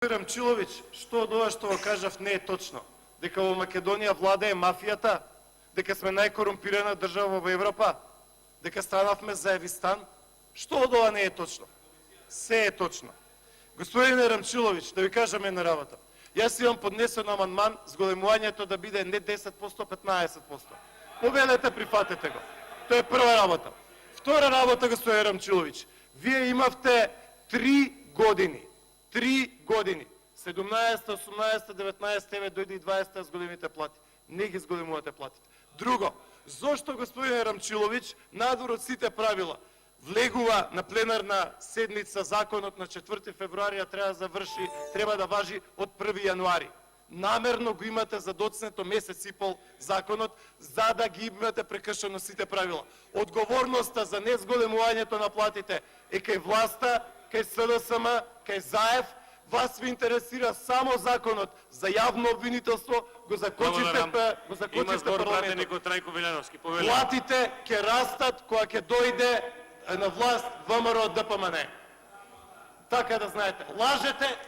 Рамчилович, што од ова што го кажав не е точно. Дека во Македонија владее мафијата, дека сме најкорумпирана држава во Европа, дека станавме заевистан. Што од ова не е точно? Се е точно. Господине Рамчилович, да ви кажам една работа. Јас имам поднесен амандман зголемувањето да биде не 10%, 15%. Повелете, прифатете го. Тоа е прва работа. Втора работа, господин Рамчилович, вие имавте 3 години. 3 години. 17, 18, 19, еве дојде и 20 с големите плати. Не ги зголемувате платите. Друго, зошто господин Рамчилович, надвор од сите правила, влегува на пленарна седница законот на 4 февруари, треба да заврши, треба да важи од 1 јануари. Намерно го имате за доцнето месец и пол законот, за да ги имате прекршено сите правила. Одговорноста за незголемувањето на платите е кај власта, кај СДСМ, кај ЗАЕВ. Вас ви интересира само законот за јавно обвинителство, го закочите парламентот. Платите ќе растат кога ќе дојде на власт ВМРО ДПМН. Така да знаете. Лажете,